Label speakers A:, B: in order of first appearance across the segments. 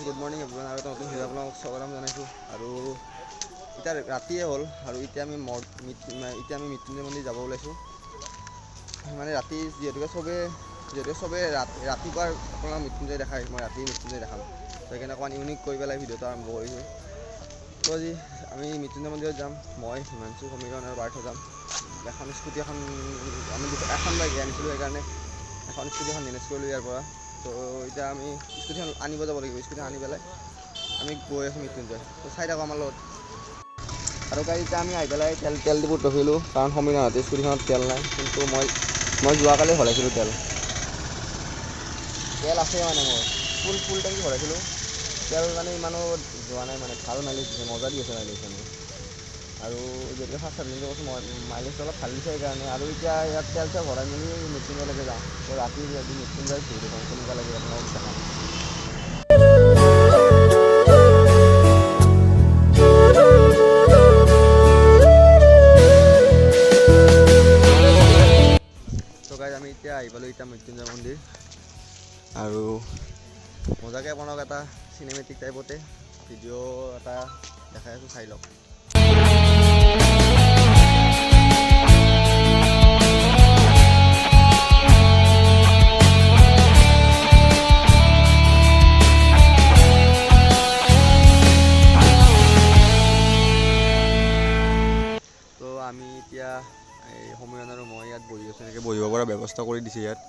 A: Good morning everyone আৰু এটা নতুন ভিডিঅ' আপোনালোকক স্বাগতম জনাইছোঁ। আৰু এতিয়া ৰাতিয়ে হ'ল আৰু এতিয়া আমি মৃত্যুঞ্জয় মন্দিৰ যাব ওলাইছোঁ। মানে ৰাতি যিহেতুকে চবেই ৰাতিপুৱা আপোনালোকক মৃত্যুঞ্জয় দেখায়, মই ৰাতি মৃত্যুঞ্জয় দেখাম। সেইকাৰণে অকণমান ইউনিক কৰি পেলাই ভিডিঅ'টো আৰম্ভ কৰিছোঁ। তো আজি আমি মৃত্যুঞ্জয় মন্দিৰত যাম। মই হিমাংশু, সমীৰণ আৰু পাৰ্থ যাম। স্কুটি এখন আমি এখন বাইক আনিছিলোঁ, সেইকাৰণে এখন স্কুটিখন মেনেজ কৰিলোঁ ইয়াৰ পৰা। তো এতিয়া আমি স্কুটিখন আনিব যাব লাগিব। স্কুটিখন আনি পেলাই আমি গৈ আছোঁ মৃত্যুঞ্জয়। তো চাই থাকোঁ আমাৰ লগত। আৰু গাড়ী এতিয়া আমি আহি পেলাই তেল ডিপুত ৰখিলোঁ, কাৰণ সমীৰহঁতে স্কুটিখনত তেল নাই। কিন্তু মই যোৱাকালি ভৰাইছিলোঁ তেল আছে মানে মোৰ ফুল টেংকি ভৰাইছিলোঁ তেল। মানে ইমানো যোৱা নাই, মানে ভাল মাইলেজ দিছে, মজা দি আছে মাইলেজ মানে। আৰু যিহেতুকে ফাৰ্ষ্ট চাৰ্ভিচিং কৰিছোঁ, মই মাইলেজটো অলপ ভাল দিছে সেইকাৰণে। আৰু এতিয়া ইয়াত তেল ভৰাই মেলি মৃত্যুঞ্জয়লৈকে যাওঁ। তো ৰাতি যদি মৃত্যুঞ্জয় ভিৰ দেখোন কেনেকুৱা লাগে আপোনালোকক দেখাম। তো গাইজ আমি এতিয়া আহি পালোঁ এতিয়া মৃত্যুঞ্জয় মন্দিৰ। আৰু মজাকৈ আপোনালোক এটা চিনেমেটিক টাইপতে ভিডিঅ' এটা দেখাই আছোঁ, চাই লওক। তো আমি এতিয়া এই সমীৰণ আৰু মই ইয়াত বহি আছোঁ। এনেকৈ বহিব পৰা ব্যৱস্থা কৰি দিছে ইয়াত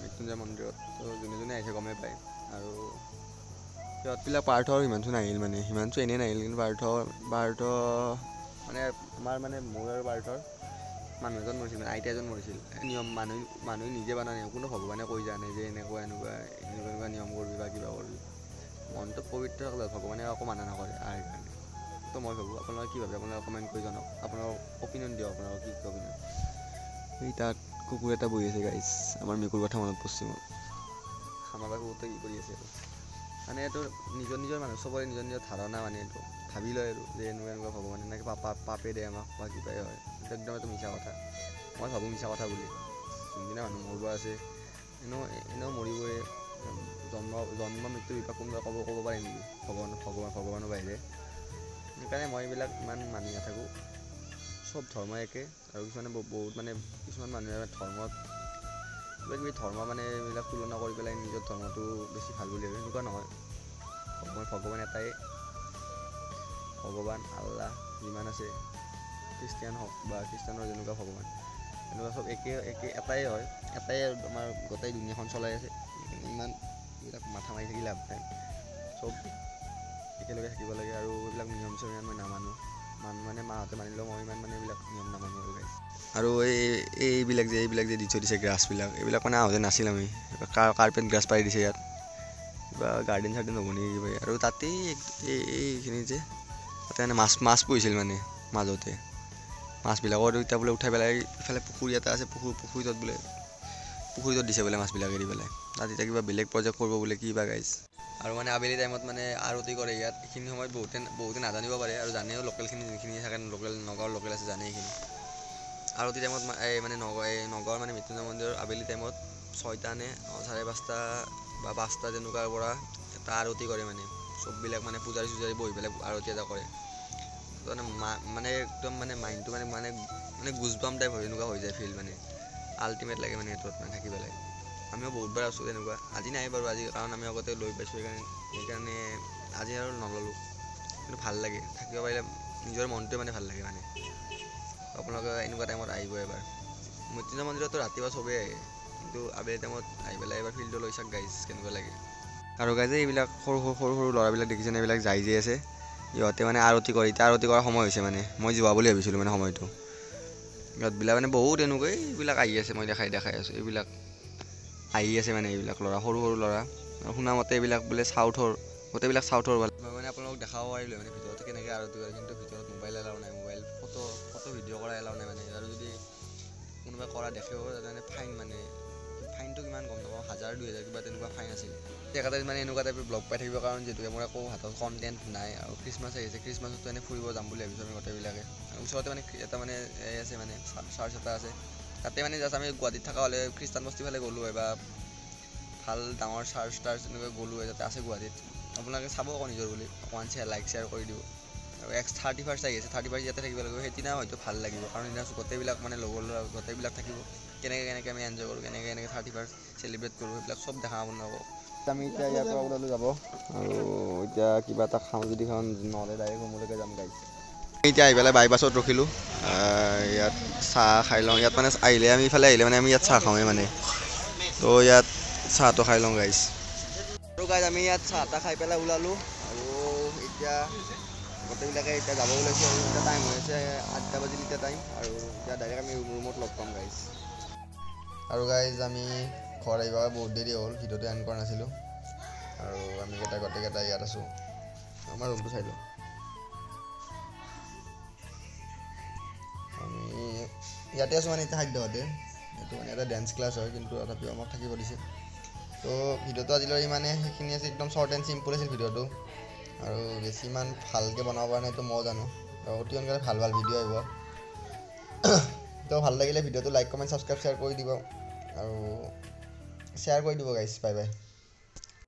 A: মৃত্যুঞ্জয় মন্দিৰত। তো যোনে আহিছে গমেই পায়। আৰু সিহঁতবিলাক পাৰ্থ আৰু হিমাংশু নাহিল, মানে হিমাংশু এনেই নাহিল, কিন্তু পাৰ্থ মানে আমাৰ মানে মোৰ আৰু পাৰ্থৰ মানুহ এজন মৰিছিল, মানে আইতা এজন মৰিছিল। নিয়ম মানুহে নিজে বনা নিয়ম, কোনো ভগৱানে কৈ যোৱা নাই যে এনেকুৱা নিয়ম কৰিবি বা কিবা কৰিবি। মনটো পবিত্ৰ হ'লে ভগৱানে একো মানা নকৰে। আৰু সেইকাৰণে তো মই ভাবোঁ আপোনালোকে কি ভাবে আপোনালোকে কমেণ্ট কৰি জনাওক, আপোনাৰ অপিনিয়ন দিয়ক, আপোনালোকৰ কি অপিনিয়ন। সেই তাত কুকুৰ এটা বহি আছে গাইজ, আমাৰ মেকুৰ কথা মনত পৰিছে মোৰ। আমাৰ বা কুকুৰটো কি কৰি আছে আৰু, মানে এইটো নিজৰ মানুহ চবৰে নিজৰ ধাৰণা, মানে এইটো ভাবি লয় আৰু যে এনেকুৱা ভগৱানে এনেকৈ পাপে দিয়ে আমাক বা কিবাই হয়। একদম এইটো মিছা কথা। মই ভাবোঁ মিছা কথা বুলি। যোনদিনা মানুহ মৰিব আছে এনেও মৰিবই। জন্ম মৃত্যুৰ বিষয়ে কোনোবাই ক'ব পাৰে নেকি ভগৱানৰ বাহিৰে। সেইকাৰণে মই এইবিলাক ইমান মানি নাথাকোঁ। চব ধৰ্ম একে। আৰু কিছুমানে বহুত মানে কিছুমান মানুহে ধৰ্মত কিবাকিবি ধৰ্ম মানে এইবিলাক তুলনা কৰি পেলাই নিজৰ ধৰ্মটো বেছি ভাল বুলি ভাবে। সেনেকুৱা নহয়। ভগৱান এটাই, ভগৱান আল্লাহ যিমান আছে, খ্ৰীষ্টিয়ান হওক বা খ্ৰীষ্টানৰ যেনেকুৱা ভগৱান, এনেকুৱা চব একে এটাই হয়। এটাই আমাৰ গোটেই দুনীয়াখন চলাই আছে। ইমান এইবিলাক মাথা মাৰি থাকি লাভ নাই। চব একেলগে থাকিব লাগে। আৰু এইবিলাক নিয়ম চিয়ম মই নামানো। মানে মাহঁতে মানিলেও মই ইমান মানে এইবিলাক নিয়ম নামানো আৰু গাইজ। আৰু এইবিলাক যে দি থৈ দিছে গ্ৰাছবিলাক, এইবিলাক মানে আহোঁতে নাছিল। আমি কাৰ্পেট গ্ৰাছ পাৰি দিছে ইয়াত, কিবা গাৰ্ডেন চাৰ্ডেন হ'ব নেকি কিবা। আৰু তাতেই এইখিনি যে তাতে মানে মাছ পুহিছিল মানে মাজতে। মাছবিলাকো এতিয়া বোলে উঠাই পেলাই ইফালে পুখুৰী এটা আছে, পুখুৰীটোত দিছে বোলে মাছবিলাক এৰি পেলাই। তাত এতিয়া কিবা বেলেগ প্ৰজেক্ট কৰিব বোলে, কি বা গাইজ। আৰু মানে আবেলি টাইমত মানে আৰতি কৰে ইয়াত। এইখিনি সময়ত বহুতে নাজানিব পাৰে, আৰু জানেও লোকেলখিনি যিখিনি থাকে, নগাঁৱৰ লোকেল আছে জানে এইখিনি। আৰতি টাইমত মানে নগাঁৱৰ মানে মৃত্যুঞ্জয় মন্দিৰৰ আবেলি টাইমত 6টা নে 5:30 বা 5টা তেনেকুৱাৰ পৰা এটা আৰতি কৰে। মানে চববিলাক মানে পূজাৰী বহি পেলাই আৰতি এটা কৰে। মানে একদম মানে মাইণ্ডটো মানে গুজবাম টাইপ হয়, এনেকুৱা হৈ যায় ফিল। মানে আল্টিমেট লাগে মানে সেইটোত মানে থাকি পেলাই। আমিও বহুতবাৰ আছোঁ তেনেকুৱা। আজি নাই বাৰু, আজি কাৰণ আমি আগতে লৈ পাইছোঁ সেইকাৰণে আজি আৰু নল'লোঁ। কিন্তু ভাল লাগে থাকিব পাৰিলে, নিজৰ মনটোৱে মানে ভাল লাগে। মানে আপোনালোকে এনেকুৱা টাইমত আহিব এবাৰ। মৃত্যুঞ্জয় মন্দিৰতো ৰাতিপুৱা চবেই আহে, কিন্তু আবেলি টাইমত আহি পেলাই এবাৰ ফিল্ডটো লৈ চাওক গাইজ কেনেকুৱা লাগে। আৰু গাইজ এইবিলাক সৰু ল'ৰাবিলাক দেখিছেনে, এইবিলাক যাই যে আছে, ইহঁতে মানে আৰতি কৰে। এতিয়া আৰতি কৰাৰ সময় হৈছে। মানে মই যোৱা বুলি ভাবিছিলোঁ মানে সময়টো। ইহঁতবিলাক মানে বহুত এনেকুৱা এইবিলাক আহি আছে, মই দেখাই আছোঁ। এইবিলাক আহি আছে মানে এইবিলাক ল'ৰা, সৰু ল'ৰা। শুনামতে এইবিলাক বোলে গোটেইবিলাক চাউথৰ বোলে। মই মানে আপোনালোকক দেখাব পাৰিলোঁ মানে ভিতৰত কেনেকৈ আৰতি কৰে, কিন্তু ভিতৰত মোবাইল এলাও নাই। মোবাইল ফটো ভিডিঅ' কৰা এলাও নাই মানে। আৰু যদি কোনোবাই কৰা দেখেও মানে ফাইনটো কিমান গম নাপাওঁ, 1000-2000 কিবা তেনেকুৱা ফাইন আছিল। তেখেতে মানে এনেকুৱা টাইপৰ ব্লগ পাই থাকিব, কাৰণ যিহেতুকে মোৰ একো হাতত কণ্টেণ্ট নাই। আৰু খ্ৰীষ্টমাছ আহিছে, খ্ৰীষ্টমাছতো এনেই ফুৰিব যাম বুলি ভাবিছোঁ আমি গোটেইবিলাকে। ওচৰতে মানে এটা মানে আছে, মানে চাৰ্চ এটা আছে। তাতে মানে জাষ্ট আমি গুৱাহাটীত থকা হ'লে খ্ৰীষ্টান বস্তি ফালে গ'লোঁ হয়, বা ভাল ডাঙৰ চাৰ্চ এনেকৈ গ'লোঁ হয়, যাতে আছে গুৱাহাটীত। আপোনালোকে চাব আকৌ নিজৰ বুলি অকণমান লাইক শ্বেয়াৰ কৰি দিব। আৰু 31st আহি আছে, 31st ইয়াতে থাকিব লাগিব, সেইদিনা হয়তো ভাল লাগিব কাৰণ সেইদিনা গোটেইবিলাক মানে লগৰ ল'ৰা গোটেইবিলাক থাকিব। কেনেকৈ আমি এনজয় কৰোঁ, কেনেকৈ 31st চেলিব্ৰেট কৰোঁ, সেইবিলাক চব দেখা আপোনালোকক। আমি এতিয়া ইয়াৰ পৰা ওলালোঁ যাব, আৰু এতিয়া কিবা এটা খাওঁ যদি খাওঁ, নহ'লে ডাইৰেক্ট ৰুমলৈকে যাম গাইজ। এতিয়া আহি পেলাই বাইপাছত ৰখিলোঁ, ইয়াত চাহ খাই লওঁ। ইয়াত মানে আহিলে আমি ইফালে আহিলে মানে আমি ইয়াত চাহ খাওঁৱে মানে, তো ইয়াত চাহটো খাই লওঁ গাইজ। আৰু গাইজ আমি ইয়াত চাহ তাহ খাই পেলাই ওলালোঁ, আৰু এতিয়া গোটেইবিলাকে এতিয়া যাব ওলাইছোঁ। আৰু এতিয়া টাইম হৈ আছে 8টা বাজিল এতিয়া টাইম, আৰু এতিয়া ডাইৰেক্ট আমি ৰুমত লগ পাম গাইজ। আৰু গাইজ আমি ঘৰ আহিব বহুত দেৰি হ'ল, ভিডিঅ'টো এণ্ড কৰা নাছিলোঁ, আৰু আমি গোটেইকেইটা ইয়াত আছোঁ। আমাৰ ৰুমটো চাই লওঁ। আমি ইয়াতে আছোঁ মানে এতিয়া খাদ্যহঁতে, এইটো মানে এটা ডেন্স ক্লাছ হয়, কিন্তু তথাপিও আমাক থাকিব দিছে। তো ভিডিঅ'টো আজিলৈ ইমানে, সেইখিনি আছে, একদম শ্বৰ্ট এণ্ড চিম্পল আছিল ভিডিঅ'টো, আৰু বেছি ইমান ভালকৈ বনাব পৰা নাই, এইটো মই জানো। অতি সোনকালে ভাল ভাল ভিডিঅ' আহিব। তো ভাল লাগিলে ভিডিঅ'টো লাইক কমেণ্ট ছাবস্ক্ৰাইব শ্বেয়াৰ কৰি দিব, আৰু শ্বেয়াৰ কৰি দিব গাইজ। Bye bye.